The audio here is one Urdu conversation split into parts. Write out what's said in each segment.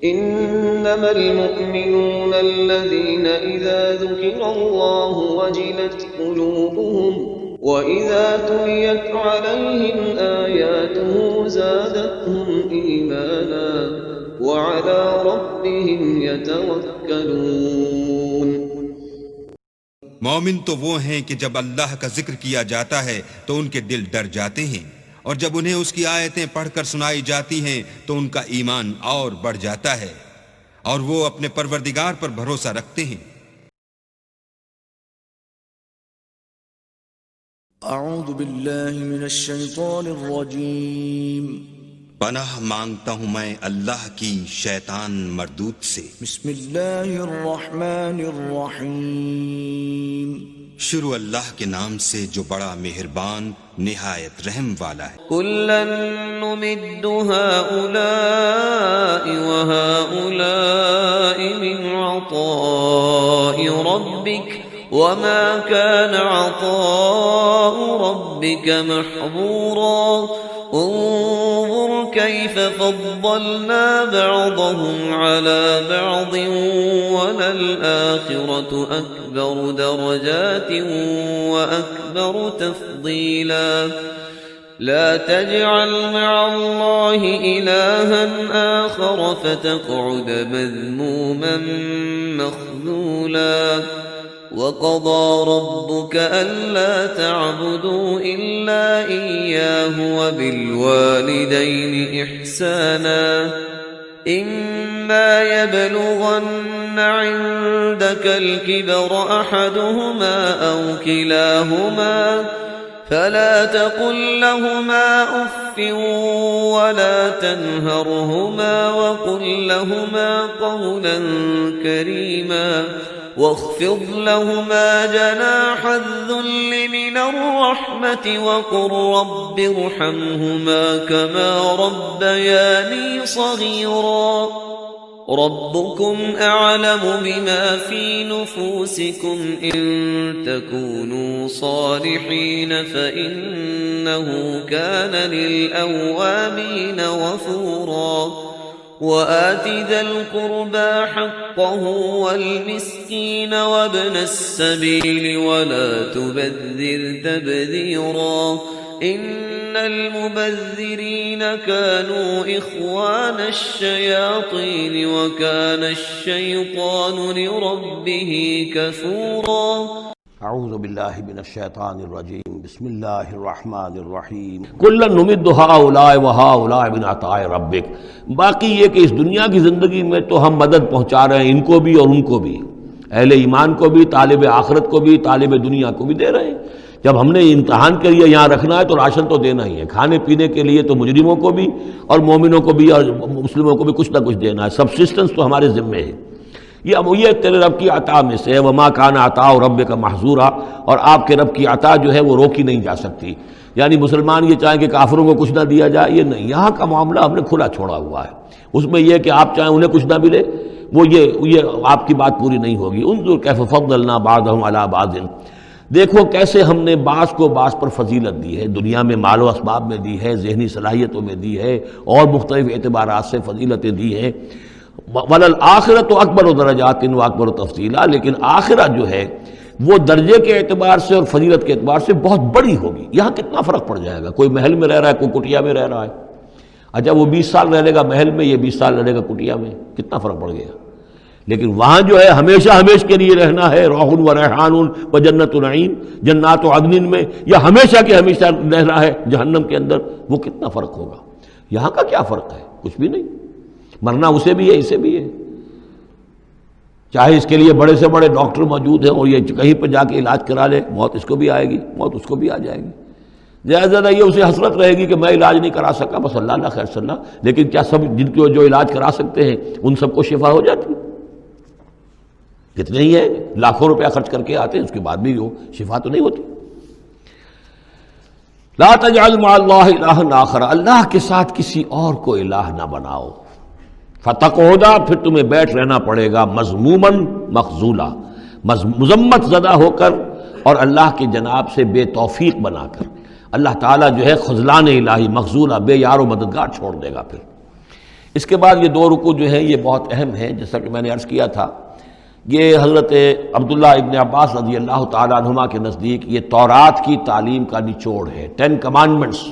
إنما المؤمنون الذين إذا ذكر الله وجلت قلوبهم وإذا تليت عليهم آياته زادتهم إيمانا وعلى ربهم يتوكلون۔ مومن تو وہ ہیں کہ جب اللہ کا ذکر کیا جاتا ہے تو ان کے دل ڈر جاتے ہیں، اور جب انہیں اس کی آیتیں پڑھ کر سنائی جاتی ہیں تو ان کا ایمان اور بڑھ جاتا ہے، اور وہ اپنے پروردگار پر بھروسہ رکھتے ہیں۔ اعوذ باللہ من الشیطان الرجیم، پناہ مانگتا ہوں میں اللہ کی شیطان مردود سے۔ بسم اللہ الرحمن الرحیم، شروع اللہ کے نام سے جو بڑا مہربان نہایت رحم والا ہے۔ كلا نمد هؤلاء وهؤلاء من عطاء ربك وما كان عطاء ربك محظورا انظر كيف فضلنا بعضهم على بعض وللآخرة أكبر درجات وأكبر تفضيلا لا تجعل مع الله إلها آخر فتقعد مذموما مخذولا وقضى ربك ألا تعبدوا إلا إياه وبالوالدين إحسانا إما يبلغن عندك الكبر أحدهما أو كلاهما فلا تقل لهما أف ولا تنهرهما وقل لهما قولا كريما واخفض لهما جناح الذل من الرحمة وقل رب ارحمهما كما ربياني صغيرا ربكم أعلم بما في نفوسكم إن تكونوا صالحين فإنه كان للأوابين غفورا وآت ذا القربى حقه والمسكين وابن السبيل ولا تبذر تبذيرا إن المبذرين كانوا إخوان الشياطين وكان الشيطان لربه كفورا۔ اعوذ باللہ من الشیطان الرجیم، بسم اللہ الرحمن الرحیم۔ کلا نمد ہؤلاء وہؤلاء من عطاء ربک، باقی یہ کہ اس دنیا کی زندگی میں تو ہم مدد پہنچا رہے ہیں ان کو بھی اور ان کو بھی، اہل ایمان کو بھی، طالب آخرت کو بھی، طالب دنیا کو بھی دے رہے ہیں۔ جب ہم نے امتحان کے لیے یہاں رکھنا ہے تو راشن تو دینا ہی ہے، کھانے پینے کے لیے تو مجرموں کو بھی اور مومنوں کو بھی اور مسلموں کو بھی کچھ نہ کچھ دینا ہے، سبسسٹنس تو ہمارے ذمے ہے۔ یہ تیرے رب کی عطا میں سے ہے، وما کان عطاء ربک محظورا، اور آپ کے رب کی عطا جو ہے وہ روکی نہیں جا سکتی۔ یعنی مسلمان یہ چاہیں کہ کافروں کو کچھ نہ دیا جائے، یہ نہیں، یہاں کا معاملہ ہم نے کھلا چھوڑا ہوا ہے۔ اس میں یہ کہ آپ چاہیں انہیں کچھ نہ ملے، وہ یہ آپ کی بات پوری نہیں ہوگی۔ انظر کیف فضلنا بعضهم علی بعض، دیکھو کیسے ہم نے بعض کو بعض پر فضیلت دی ہے، دنیا میں مال و اسباب میں دی ہے، ذہنی صلاحیتوں میں دی ہے، اور مختلف اعتبارات سے فضیلتیں دی ہیں۔ وَلَلْآخِرَةُ أَكْبَرُ دَرَجَاتٍ وَأَكْبَرُ تَفْضِيلًا، لیکن آخرت جو ہے وہ درجے کے اعتبار سے اور فضیلت کے اعتبار سے بہت بڑی ہوگی۔ یہاں کتنا فرق پڑ جائے گا، کوئی محل میں رہ رہا ہے، کوئی کٹیا میں رہ رہا ہے۔ اچھا وہ 20 سال رہے گا محل میں، یہ 20 سال رہے گا کٹیا میں، کتنا فرق پڑ گیا۔ لیکن وہاں جو ہے ہمیشہ کے لیے رہنا ہے، روح و ریحان و جنت نعیم، جنات و عدن میں، یا ہمیشہ کے ہمیشہ رہنا ہے جہنم کے اندر، وہ کتنا فرق ہوگا۔ یہاں کا کیا فرق ہے؟ کچھ بھی نہیں، مرنا اسے بھی ہے اسے بھی ہے، چاہے اس کے لیے بڑے سے بڑے ڈاکٹر موجود ہیں اور یہ کہیں پہ جا کے علاج کرا لے، موت اس کو بھی آئے گی، موت اس کو بھی آ جائے گی۔ زیادہ یہ اسے حسرت رہے گی کہ میں علاج نہیں کرا سکا، بس اللہ خیر صلی اللہ، لیکن کیا سب جن کو جو علاج کرا سکتے ہیں ان سب کو شفا ہو جاتی؟ کتنے ہی ہیں لاکھوں روپیہ خرچ کر کے آتے ہیں، اس کے بعد بھی وہ شفا تو نہیں ہوتی۔ لا تجعل مع اللہ الہا آخر، اللہ کے ساتھ کسی اور کو الہ نہ بناؤ۔ فتقعدا، پھر تمہیں بیٹھ رہنا پڑے گا، مذموما مخذولا، مذمت زدہ ہو کر اور اللہ کی جناب سے بے توفیق بنا کر۔ اللہ تعالیٰ جو ہے خذلان الہی، مخذولا، بے یار و مددگار چھوڑ دے گا۔ پھر اس کے بعد یہ دو رکوع جو ہیں یہ بہت اہم ہیں، جیسا کہ میں نے عرض کیا تھا، یہ حضرت عبداللہ ابن عباس رضی اللہ تعالیٰ عنہما کے نزدیک یہ تورات کی تعلیم کا نچوڑ ہے، 10 commandments,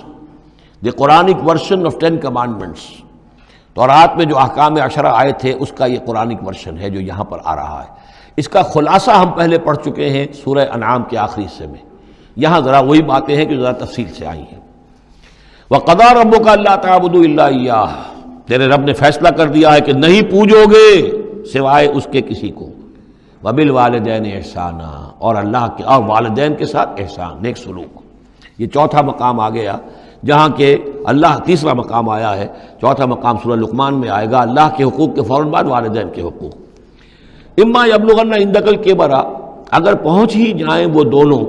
the Quranic version of 10 commandments. تورات میں جو احکام عشرہ آئے تھے اس کا یہ قرآنک ورژن ہے جو یہاں پر آ رہا ہے۔ اس کا خلاصہ ہم پہلے پڑھ چکے ہیں سورہ انعام کے آخری حصے میں، یہاں ذرا وہی باتیں ہیں کہ ذرا تفصیل سے آئی ہیں۔ وَقَضَىٰ رَبُّكَ أَلَّا تَعْبُدُوا إِلَّا إِيَّاهُ، تیرے رب نے فیصلہ کر دیا ہے کہ نہیں پوجو گے سوائے اس کے کسی کو۔ وَبِالْوَالِدَيْنِ إِحْسَانًا، اور اللہ کے اور والدین کے ساتھ احسان، نیک سلوک۔ یہ چوتھا مقام آ گیا جہاں کہ اللہ، تیسرا مقام آیا ہے، چوتھا مقام سورہ لقمان میں آئے گا، اللہ کے حقوق کے فوراً بعد والدین کے حقوق۔ اما یبلغن عندک الکبر، اگر پہنچ ہی جائیں وہ دونوں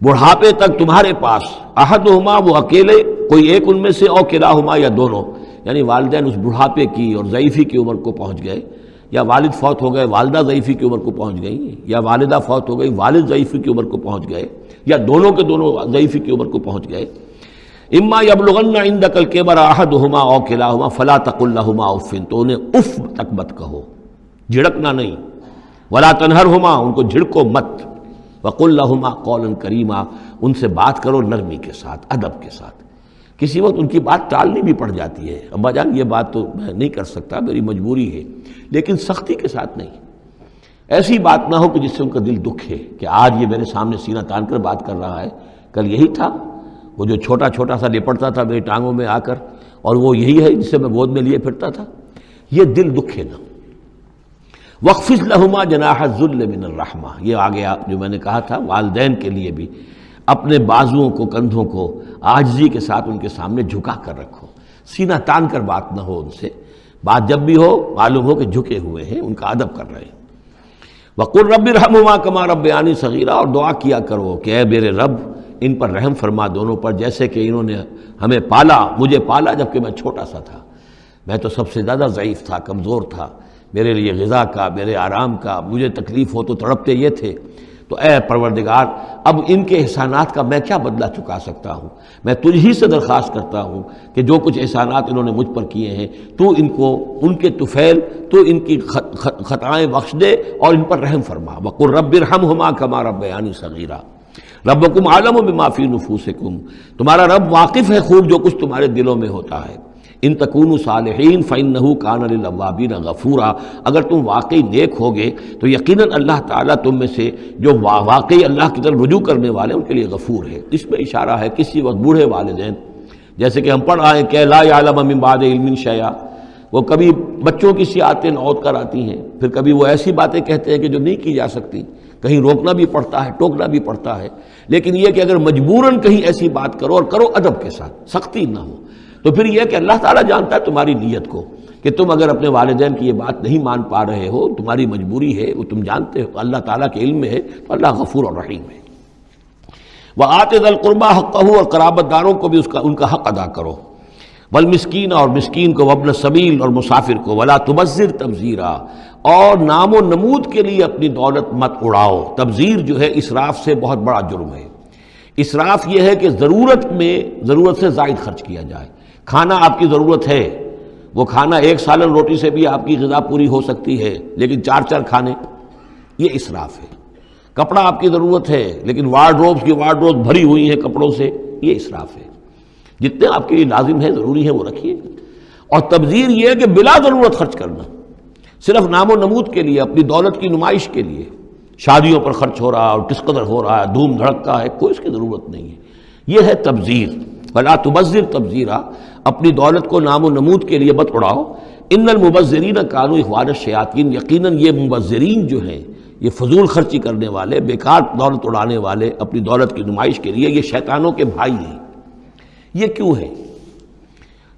بڑھاپے تک تمہارے پاس، احدہما، وہ اکیلے کوئی ایک ان میں سے، اور کلاہما، یا دونوں، یعنی والدین اس بڑھاپے کی اور ضعیفی کی عمر کو پہنچ گئے، یا والد فوت ہو گئے والدہ ضعیفی کی عمر کو پہنچ گئی، یا والدہ فوت ہو گئی والد ضعیفی کی عمر کو پہنچ گئے، یا دونوں کے دونوں ضعیفی کی عمر کو پہنچ گئے۔ اما یبلغن عندک الکبر احدہما او کلاہما فلا تقل لہما اف، تو انہیں اف تک مت کہو، جھڑکنا نہیں، ولا تنہرہما، ان کو جھڑکو مت، وقل لہما قولا کریما، ان سے بات کرو نرمی کے ساتھ، ادب کے ساتھ۔ کسی وقت ان کی بات ٹالنی بھی پڑ جاتی ہے، ابا جان یہ بات تو میں نہیں کر سکتا، میری مجبوری ہے، لیکن سختی کے ساتھ نہیں۔ ایسی بات نہ ہو کہ جس سے ان کا دل دکھے کہ آج یہ میرے سامنے سینہ تان کر بات کر رہا ہے، کل یہی تھا وہ جو چھوٹا چھوٹا سا لپٹتا تھا میری ٹانگوں میں آ کر، اور وہ یہی ہے جسے میں گود میں لیے پھرتا تھا، یہ دل دکھے نہ۔ وَاخْفِضْ لَهُمَا جَنَاحَ الذُّلِّ مِنَ الرَّحْمَةِ، یہ آ گیا جو میں نے کہا تھا، والدین کے لیے بھی اپنے بازوؤں کو، کندھوں کو عاجزی کے ساتھ ان کے سامنے جھکا کر رکھو، سینہ تان کر بات نہ ہو ان سے، بات جب بھی ہو معلوم ہو کہ جھکے ہوئے ہیں، ان کا ادب کر رہے ہیں۔ وَقُلْ رَبِّ ارْحَمْهُمَا كَمَا رَبَّيَانِي صَغِيرًا، اور دعا کیا کرو کہ اے میرے رب ان پر رحم فرما دونوں پر، جیسے کہ انہوں نے ہمیں پالا، مجھے پالا جب کہ میں چھوٹا سا تھا، میں تو سب سے زیادہ ضعیف تھا، کمزور تھا، میرے لیے غذا کا، میرے آرام کا، مجھے تکلیف ہو تو تڑپتے یہ تھے، تو اے پروردگار اب ان کے احسانات کا میں کیا بدلہ چکا سکتا ہوں، میں تجھ ہی سے درخواست کرتا ہوں کہ جو کچھ احسانات انہوں نے مجھ پر کیے ہیں تو ان کو، ان کے طفیل، تو ان کی خطائیں بخش دے اور ان پر رحم فرما۔ وَقُلْ رَبِّ ارْحَمْهُمَا كَمَا رَبَّيَانِي صَغِيرًا ربکم عالم بما فی نفوسکم، تمہارا رب واقف ہے خوب جو کچھ تمہارے دلوں میں ہوتا ہے۔ ان تکونوا صالحین فإنہ کان للأوابین غفورا، اگر تم واقعی نیک ہوگے تو یقیناً اللہ تعالیٰ تم میں سے جو واقعی اللہ کی طرف رجوع کرنے والے ان کے لیے غفور ہے۔ اس میں اشارہ ہے کسی وقت بوڑھے والدین، جیسے کہ ہم پڑھ رہے ہیں کہ لا یعلم من بعد علم شیئا، وہ کبھی بچوں کی سی عادتیں نوت کر آتی ہیں، پھر کبھی وہ ایسی باتیں کہتے ہیں کہ جو نہیں کی جا سکتی، کہیں روکنا بھی پڑتا ہے، ٹوکنا بھی پڑتا ہے، لیکن یہ کہ اگر مجبوراً کہیں ایسی بات کرو اور کرو ادب کے ساتھ، سختی نہ ہو، تو پھر یہ کہ اللہ تعالیٰ جانتا ہے تمہاری نیت کو، کہ تم اگر اپنے والدین کی یہ بات نہیں مان پا رہے ہو، تمہاری مجبوری ہے، وہ تم جانتے ہو، اللہ تعالیٰ کے علم میں ہے، تو اللہ غفور اور رحیم ہے۔ وَآتِ ذَا الْقُرْبَىٰ حَقَّهُ، اور قرابت داروں کو بھی ان کا حق ادا کرو، والمسکین، اور مسکین کو، وابن السبیل، اور مسافر کو، ولا تبذر تبذیرا، اور نام و نمود کے لیے اپنی دولت مت اڑاؤ۔ تبذیر جو ہے اسراف سے بہت بڑا جرم ہے۔ اسراف یہ ہے کہ ضرورت میں ضرورت سے زائد خرچ کیا جائے۔ کھانا آپ کی ضرورت ہے، وہ کھانا ایک سالن روٹی سے بھی آپ کی غذا پوری ہو سکتی ہے، لیکن 4 کھانے، یہ اسراف ہے۔ کپڑا آپ کی ضرورت ہے، لیکن وارڈروبس کی وارڈروب بھری ہوئی ہیں کپڑوں سے، یہ اسراف ہے۔ جتنے آپ کے لیے لازم ہے، ضروری ہے، وہ رکھیے۔ اور تبذیر یہ ہے کہ بلا ضرورت خرچ کرنا، صرف نام و نمود کے لیے، اپنی دولت کی نمائش کے لیے، شادیوں پر خرچ ہو رہا ہے اور کس قدر ہو رہا ہے، دھوم دھڑکا ہے، کوئی اس کی ضرورت نہیں ہے، یہ ہے تبذیر۔ ولا تبذر تبذیرا، اپنی دولت کو نام و نمود کے لیے مت اڑاؤ۔ ان المبذرین کانوا اخوان الشیاطین، یقیناً یہ مبذرین جو ہیں، یہ فضول خرچی کرنے والے، بیکار دولت اڑانے والے اپنی دولت کی نمائش کے لیے، یہ شیطانوں کے بھائی ہیں۔ یہ کیوں ہے؟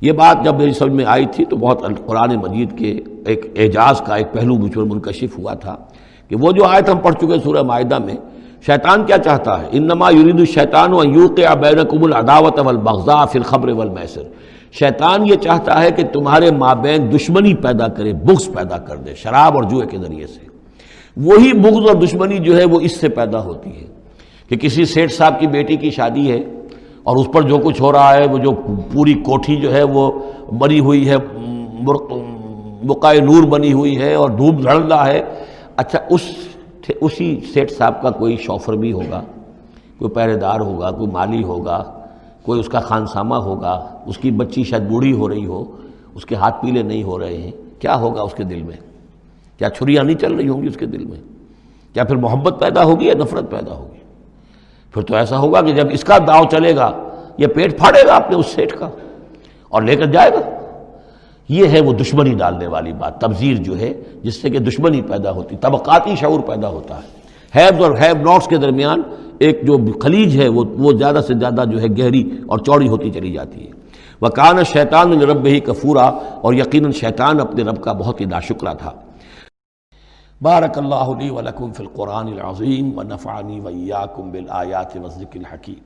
یہ بات جب میری سمجھ میں آئی تھی تو بہت قرآن مجید کے ایک اعجاز کا ایک پہلو مجھ پر منکشف ہوا تھا کہ وہ جو آیت ہم پڑھ چکے سورہ مائدہ میں، شیطان کیا چاہتا ہے؟ انما یرید الشیطان ان یوقع بینکم العداوۃ والبغضاء فی الخمر والمیسر، شیطان یہ چاہتا ہے کہ تمہارے مابین دشمنی پیدا کرے، بغض پیدا کر دے شراب اور جوئے کے ذریعے سے۔ وہی بغض اور دشمنی جو ہے وہ اس سے پیدا ہوتی ہے کہ کسی سیٹھ صاحب کی بیٹی کی شادی ہے اور اس پر جو کچھ ہو رہا ہے، وہ جو پوری کوٹھی جو ہے وہ بنی ہوئی ہے بقائے نور بنی ہوئی ہے اور دھوپ دھڑ رہا ہے. اچھا اسی سیٹ صاحب کا کوئی شوفر بھی ہوگا، کوئی پہرے دار ہوگا، کوئی مالی ہوگا، کوئی اس کا خانسامہ ہوگا، اس کی بچی شاید بوڑھی ہو رہی ہو، اس کے ہاتھ پیلے نہیں ہو رہے ہیں، کیا ہوگا اس کے دل میں؟ کیا چھریاں نہیں چل رہی ہوں گی اس کے دل میں؟ کیا پھر محبت پیدا ہوگی یا نفرت پیدا ہوگی؟ پھر تو ایسا ہوگا کہ جب اس کا داؤ چلے گا یہ پیٹ پھاڑے گا اپنے اس سیٹ کا اور لے کر جائے گا. یہ ہے وہ دشمنی ڈالنے والی بات، تبذیر جو ہے جس سے کہ دشمنی پیدا ہوتی، طبقاتی شعور پیدا ہوتا ہے. ہیوز اور ہیو ناٹس کے درمیان ایک جو خلیج ہے وہ زیادہ سے زیادہ جو ہے گہری اور چوڑی ہوتی چلی جاتی ہے. وَكَانَ الشَّيْطَانُ لِرَبِّهِ كَفُورًا، اور یقیناً شیطان اپنے رب کا بہت ہی ناشکرا تھا. بارک اللہ لی ولکم فی القرآن العظیم ونفعنی وإیاکم بالآیات والذکر الحکیم.